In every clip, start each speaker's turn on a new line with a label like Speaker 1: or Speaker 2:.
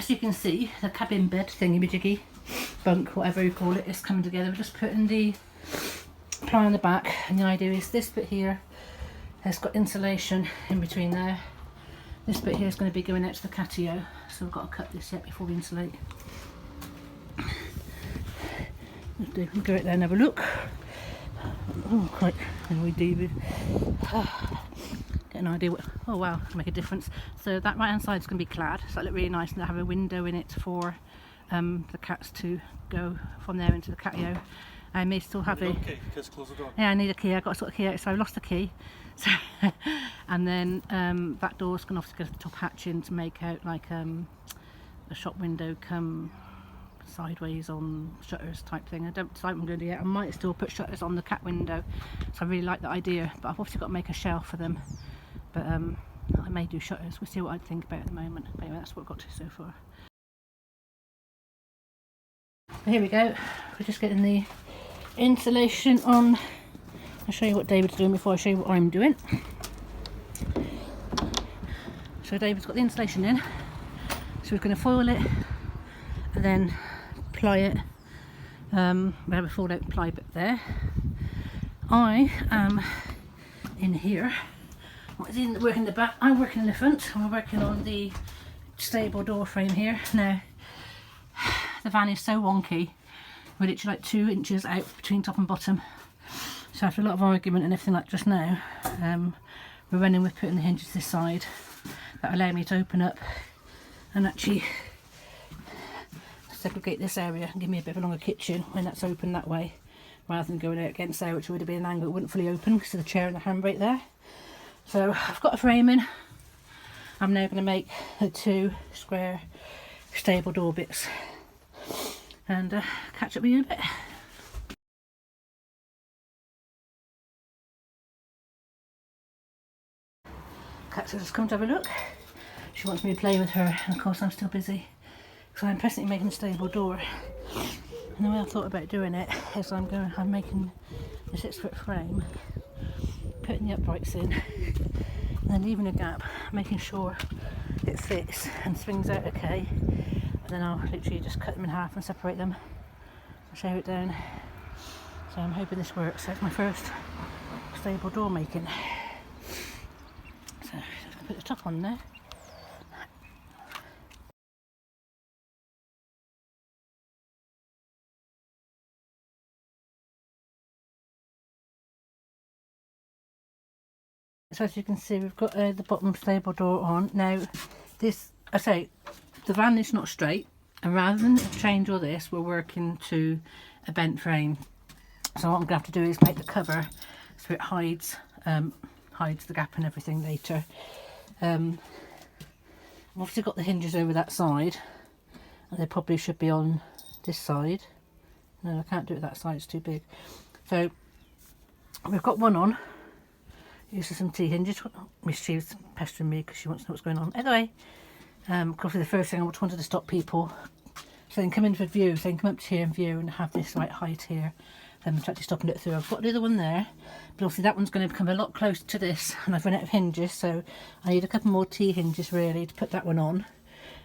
Speaker 1: as you can see, the cabin bed thingy-majiggy, bunk, whatever you call it, is coming together. We're just putting the ply on the back, and the idea is this bit here has got insulation in between there. This bit here is going to be going out to the catio, so we've got to cut this yet before we insulate. We can go out there and have a look. Oh, quite, anyway, David. Get an idea what, oh wow, can make a difference. So that right hand side is going to be clad, so that look really nice, and they have a window in it for the cats to go from there into the catio. I may still have a key. Just close the door. Yeah, I need a key. I got a sort of key out, so I lost the key. So and then that door's going to have to go to the top hatch in to make out like a shop window come sideways on shutters type thing. I don't decide what I'm going to do yet. I might still put shutters on the cat window, so I really like the idea, but I've obviously got to make a shelf for them. But I may do shutters. We'll see what I think about it at the moment. But anyway, that's what I've got to so far. But here we go. We're just getting the insulation on. I'll show you what David's doing before I show you what I'm doing. So David's got the insulation in, so we're going to foil it and then ply it. We have a fold out ply bit there. I am in here. What is in working the back? I'm working in the front, and we're working on the stable door frame here. Now the van is so wonky, we're literally like 2 inches out between top and bottom. So after a lot of argument and everything like just now, we're running with putting the hinges this side. That allow me to open up and actually segregate this area and give me a bit of a longer kitchen when that's open that way, rather than going out against there, which would have been an angle it wouldn't fully open because of the chair and the handbrake there. So I've got a frame in. I'm now going to make the 2 square stable door bits and catch up with you in a bit. Cat's just come to have a look. She wants me to play with her, and of course I'm still busy, so I'm presently making a stable door. And the way I thought about doing it is I'm making a 6-foot frame, putting the uprights in, and then leaving a gap, making sure it fits and swings out okay, and then I'll literally just cut them in half and separate them and shave it down. So I'm hoping this works. So it's my first stable door making. So just gonna put the top on there. So as you can see, we've got the bottom stable door on. Now this, I say, the van is not straight, and rather than change all this, we're working to a bent frame. So what I'm going to have to do is make the cover so it hides the gap and everything later. I've obviously got the hinges over that side, and they probably should be on this side. No, I can't do it that side, it's too big. So we've got one on. These are some T-hinges. She's pestering me because she wants to know what's going on. Anyway, obviously the first thing I wanted to stop people so they can come in for view, so they can come up to here and view and have this right height here. I'm actually stopping it through. I've got the other one there, but obviously that one's going to become a lot closer to this, and I've run out of hinges, so I need a couple more T-hinges really to put that one on.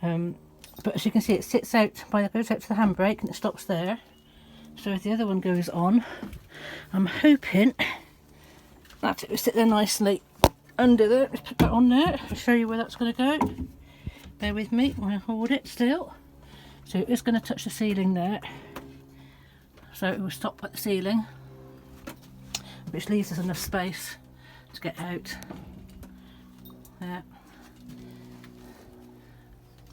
Speaker 1: But as you can see, it sits out, goes out to the handbrake and it stops there. So if the other one goes on, I'm hoping that it will sit there nicely under there. Let's put that on there. I'll show you where that's going to go. Bear with me while I hold it still. So it is going to touch the ceiling there. So it will stop at the ceiling, which leaves us enough space to get out there.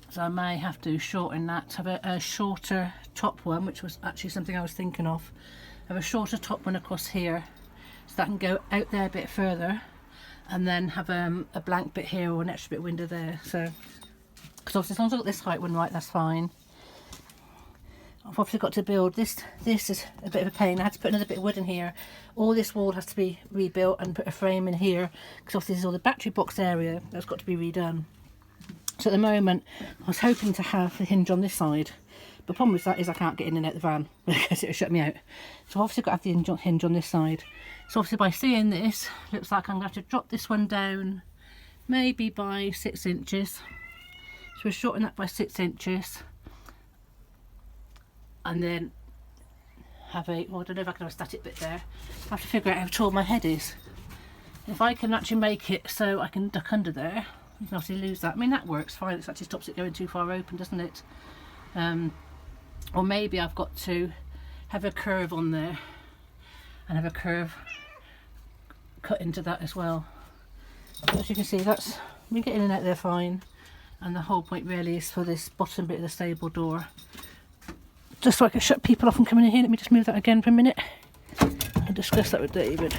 Speaker 1: So I may have to shorten that, have a shorter top one, which was actually something I was thinking of. Have a shorter top one across here, so that can go out there a bit further, and then have a blank bit here or an extra bit of window there. So, because obviously as long as I've got this height one right, that's fine. I've obviously got to build this. This is a bit of a pain. I had to put another bit of wood in here. All this wall has to be rebuilt and put a frame in here, because obviously there's all the battery box area that's got to be redone. So at the moment I was hoping to have the hinge on this side, but the problem with that is I can't get in and out the van because it will shut me out. So I've obviously got to have the hinge on this side. So obviously by seeing this, looks like I'm going to have to drop this one down maybe by 6 inches, So we're shorten that by 6 inches, and then have a, well, I don't know if I can have a static bit there. I have to figure out how tall my head is. If I can actually make it so I can duck under there, you can obviously lose that. I mean, that works fine. It actually stops it going too far open, doesn't it? Or maybe I've got to have a curve on there and have a curve cut into that as well. But as you can see, that's, we get in and out there fine. And the whole point really is for this bottom bit of the stable door, just so I can shut people off from coming in here. Let me just move that again for a minute. I'll discuss that with David.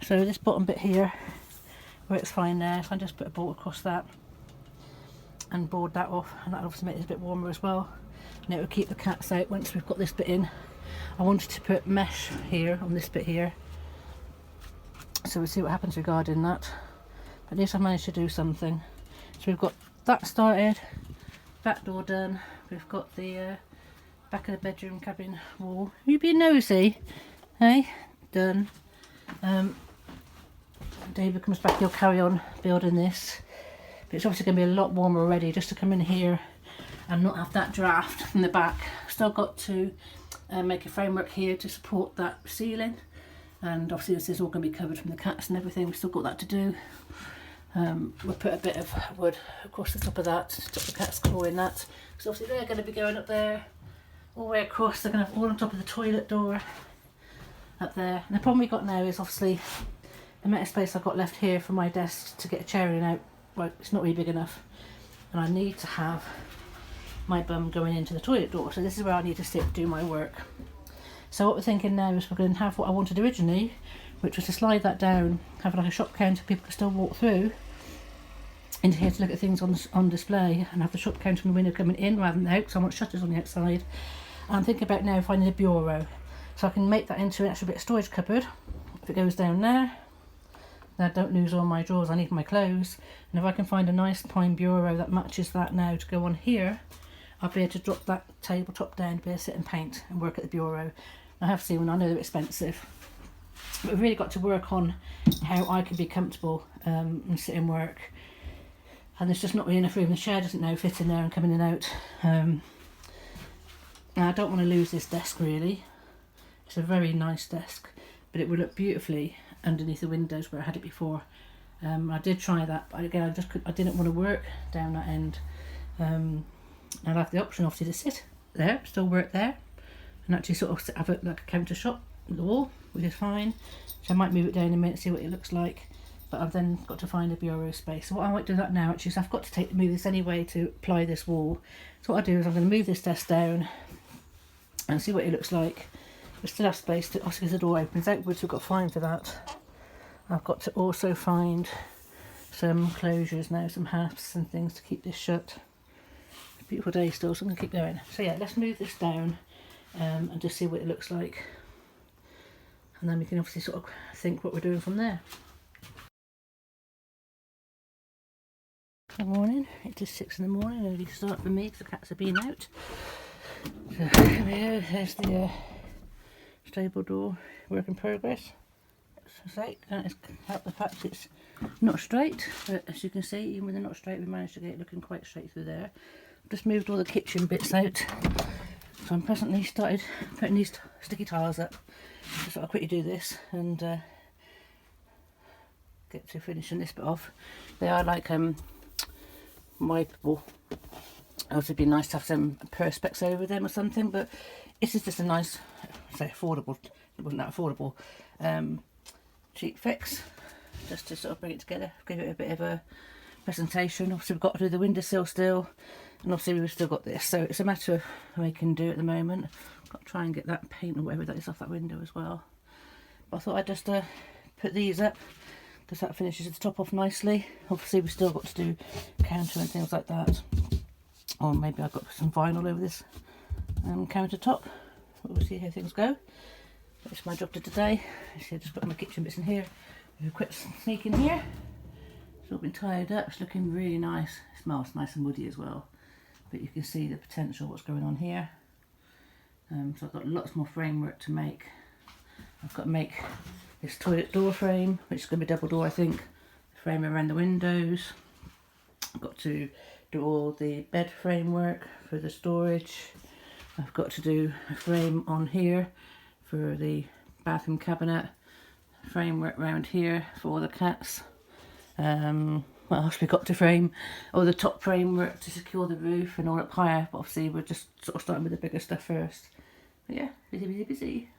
Speaker 1: So this bottom bit here, where it's fine there, if I just put a bolt across that and board that off, and that'll obviously make it a bit warmer as well. And it will keep the cats out once we've got this bit in. I wanted to put mesh here on this bit here, so we'll see what happens regarding that. But at least I've managed to do something. So we've got that started, back door done, we've got the back of the bedroom cabin wall. You being nosy, hey? Done. David comes back, he'll carry on building this. But it's obviously going to be a lot warmer already just to come in here and not have that draft from the back. Still got to make a framework here to support that ceiling, and obviously this is all going to be covered from the cats and everything. We've still got that to do. We'll put a bit of wood across the top of that to stop the cats clawing that. So obviously they're going to be going up there all the way across. They're going to have all on top of the toilet door up there. And the problem we got now is obviously the amount of space I've got left here for my desk to get a chair in and out, well, it's not really big enough, and I need to have my bum going into the toilet door, so this is where I need to sit, do my work. So what we're thinking now is we're going to have what I wanted originally, which was to slide that down, have like a shop counter people can still walk through into here to look at things on display, and have the shop counter and the window coming in rather than out, because I want shutters on the outside. And I'm thinking about now finding a bureau, so I can make that into an extra bit of storage cupboard. If it goes down there, then I don't lose all my drawers, I need my clothes. And if I can find a nice pine bureau that matches that now to go on here, I'll be able to drop that tabletop down to be able to sit and paint and work at the bureau. I have seen one, I know they're expensive, but we've really got to work on how I can be comfortable and sit and work. And there's just not really enough room. The chair doesn't now fit in there and come in and out. And I don't want to lose this desk really. It's a very nice desk, but it would look beautifully underneath the windows where I had it before. I did try that, but again I didn't want to work down that end. I'll have the option obviously to sit there, still work there, and actually sort of have it like a counter shop on the wall, which is fine. So I might move it down in a minute, see what it looks like. But I've then got to find a bureau space. So what I might do that now actually is I've got to move this anyway to apply this wall. So what I do is I'm going to move this desk down and see what it looks like. We still have space to, obviously the door opens outwards, we've got fine for that. I've got to also find some closures now, some hasps and things to keep this shut. It's a beautiful day still, so I'm going to keep going. So yeah, let's move this down and just see what it looks like. And then we can obviously sort of think what we're doing from there. Good morning, it is 6 in the morning, early start for me because the cats have been out. So here we go, there's the stable door, work in progress. As I say, can't help the fact it's not straight, but as you can see, even with it not straight, we managed to get it looking quite straight through there. I've just moved all the kitchen bits out, so I'm presently started putting these sticky tiles up. Just thought I'd quickly do this and get to finishing this bit off. They are like wipeable. Also, it'd be nice to have some perspex over them or something, but this is just a nice, say affordable, it wasn't that affordable, cheap fix, just to sort of bring it together, give it a bit of a presentation. Obviously we've got to do the windowsill still, and obviously we've still got this, so it's a matter of making do at the moment. Got to try and get that paint or whatever that is off that window as well. But I thought I'd just put these up, because that finishes the top off nicely. Obviously we've still got to do counter and things like that, or maybe I've got some vinyl over this countertop. We'll see how things go. That's my job to today. So I just got my kitchen bits in here. We've a quick sneak in here. It's all been tied up. It's looking really nice. It smells nice and woody as well. But you can see the potential what's going on here. So I've got lots more framework to make. I've got to make this toilet door frame, which is going to be double door I think. The frame around the windows. I've got to do all the bed framework for the storage. I've got to do a frame on here for the bathroom cabinet, framework round here for all the cats. What else we got to frame? Oh, the top framework to secure the roof and all up higher, but obviously we're just sort of starting with the bigger stuff first. But yeah, busy.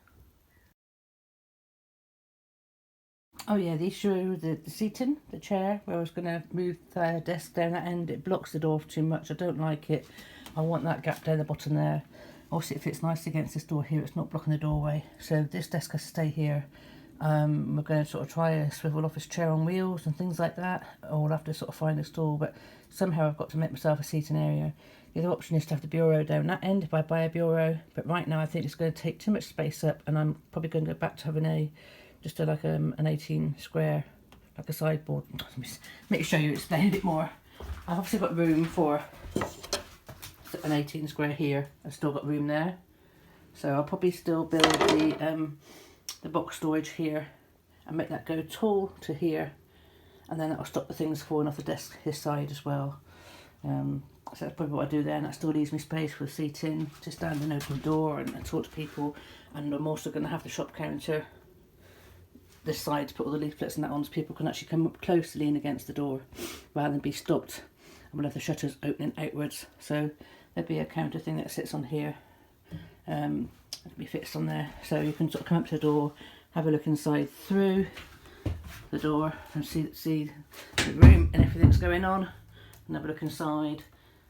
Speaker 1: Oh yeah, these show the seating, the chair, where I was going to move the desk down that end. It blocks the door too much, I don't like it. I want that gap down the bottom there. Obviously it fits nicely against this door here, it's not blocking the doorway. So this desk has to stay here. We're going to sort of try a swivel office chair on wheels and things like that, or we'll have to sort of find a stall, but somehow I've got to make myself a seating area. The other option is to have the bureau down that end if I buy a bureau, but right now I think it's going to take too much space up, and I'm probably going to go back to having just like an 18 square, like a sideboard. Let me show you, explain a bit more. I've obviously got room for an 18 square here. I've still got room there, so I'll probably still build the box storage here and make that go tall to here, and then that'll stop the things falling off the desk this side as well. So that's probably what I do there, and that still leaves me space for seating, to stand and open the door and talk to people. And I'm also going to have the shop counter this side to put all the leaflets and that on, so people can actually come up close to lean against the door rather than be stopped. And we'll have the shutters opening outwards, so there'll be a counter thing that sits on here. It'll be fixed on there, so you can sort of come up to the door, have a look inside through the door and see the room and everything that's going on, and have a look inside,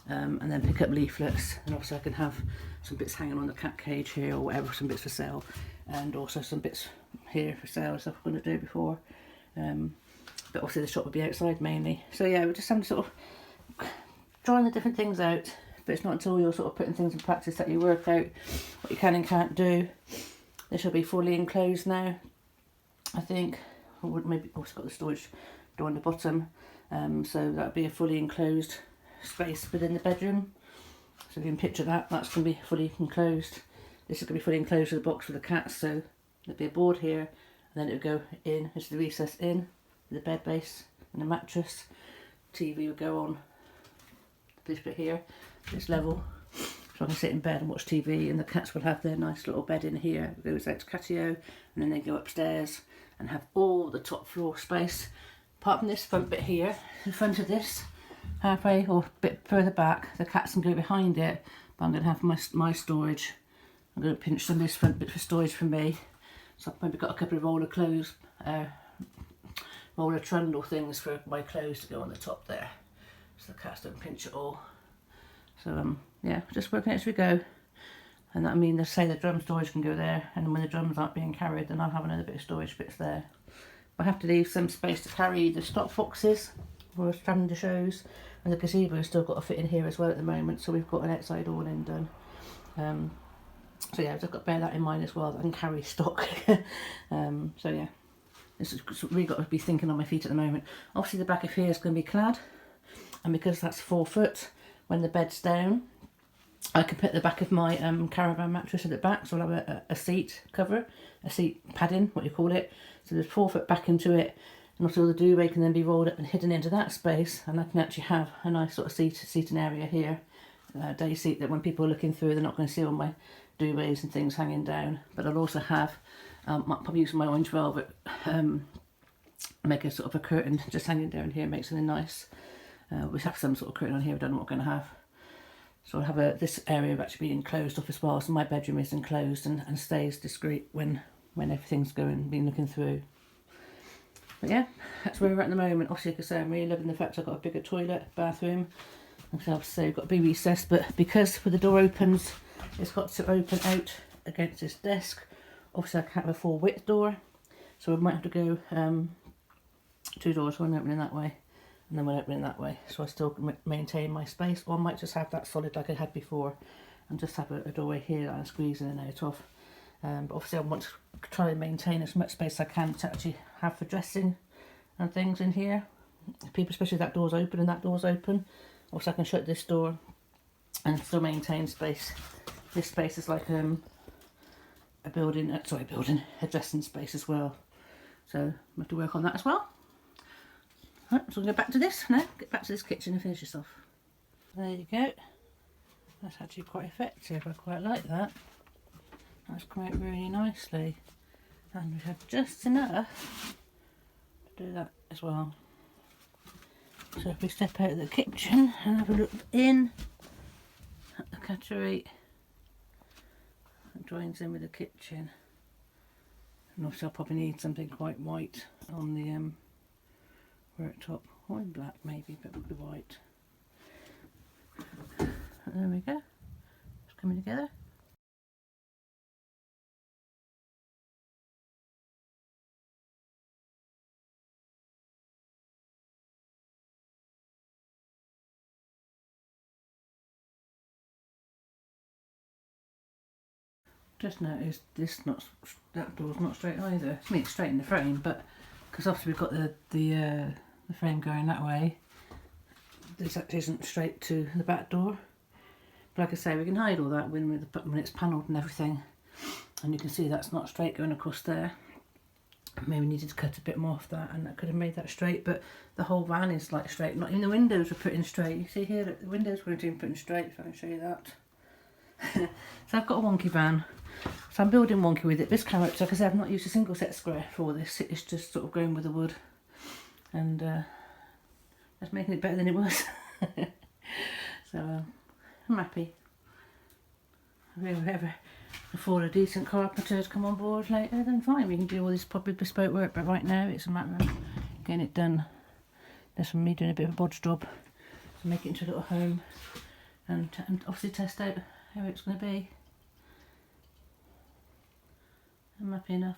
Speaker 1: and then pick up leaflets. And also I can have some bits hanging on the cat cage here or whatever, some bits for sale, and also some bits here for sale, stuff I'm going to do before. But obviously the shop will be outside mainly. So yeah, we're just having to sort of trying the different things out. But it's not until you're sort of putting things in practice that you work out what you can and can't do. This will be fully enclosed now, I think. Or maybe also got the storage door on the bottom. So that'll be a fully enclosed space within the bedroom. So if you can picture that, that's going to be fully enclosed. This is going to be fully enclosed with a box for the cats. So there'll be a board here, and then it'll go in, into the recess in, with the bed base and the mattress. TV will go on this bit here, this level, so I can sit in bed and watch TV, and the cats will have their nice little bed in here. It goes out to catio, and then they go upstairs and have all the top floor space. Apart from this front bit here, in front of this, halfway or a bit further back, the cats can go behind it, but I'm going to have my storage. I'm going to pinch some of this front bit for storage for me. So I've maybe got a couple of roller trundle things for my clothes to go on the top there, so the cats don't pinch it all. So yeah, just working as we go. And that means, they say the drum storage can go there, and when the drums aren't being carried, then I'll have another bit of storage bits there. I have to leave some space to carry the stock boxes for us having the shows, and the gazebo has still got to fit in here as well at the moment, so we've got an outside awning done. So yeah, I've just got to bear that in mind as well, that I can carry stock. So yeah, this is really got to be thinking on my feet at the moment. Obviously the back of here is going to be clad, and because that's 4 foot, when the bed's down, I can put the back of my caravan mattress at the back, so I'll have a seat cover, a seat padding, what you call it. So there's 4 foot back into it, and also the duvet can then be rolled up and hidden into that space, and I can actually have a nice sort of seating area here, day seat, that when people are looking through, they're not going to see all my duvets and things hanging down. But I'll also have, probably using my orange velvet, make a sort of a curtain just hanging down here, make something nice. We have some sort of curtain on here, I don't know what we're going to have. So I'll have this area actually being closed off as well, so my bedroom is enclosed and stays discreet when everything's being looking through. But yeah, that's where we're at the moment. Obviously, like I say, I'm really loving the fact I've got a bigger toilet, bathroom. Like I say, I've got to be recessed, but because when the door opens, it's got to open out against this desk. Obviously, I can't have a full width door, so I might have to go 2 doors, one opening that way, and then one opening that way, so I still maintain my space. Or I might just have that solid like I had before, and just have a doorway here that I squeeze in and out of. But obviously I want to try and maintain as much space as I can to actually have for dressing and things in here. People, especially if that door's open and that door's open, also I can shut this door and still maintain space. This space is like a dressing space as well. So I have to work on that as well. Right, so we'll go back to this now. Get back to this kitchen and finish this off. There you go. That's actually quite effective. I quite like that. That's come out really nicely. And we have just enough to do that as well. So if we step out of the kitchen and have a look in at the cutlery, it joins in with the kitchen. And obviously I'll probably need something quite white on the worktop, or in black maybe, but probably white. And there we go, it's coming together. Just noticed that door's not straight either. I mean, it's straight in the frame, but because obviously we've got the frame going that way, this actually isn't straight to the back door. But like I say, we can hide all that when it's panelled and everything, and you can see that's not straight going across there. Maybe we needed to cut a bit more off that, and that could have made that straight. But the whole van is like straight. Not even the windows were put in straight. You see here that the windows weren't even put in straight. If I can show you that. So I've got a Wonky van. So I'm building Wonky with it. This character, because I've not used a single set square for this, it's just sort of going with the wood, and that's making it better than it was. So I'm happy. If we ever afford a decent carpenter to come on board later, then fine, we can do all this probably bespoke work, but right now it's a matter of getting it done. That's from me doing a bit of a bodge job to make it into a little home, and obviously test out how it's going to be. I'm happy enough.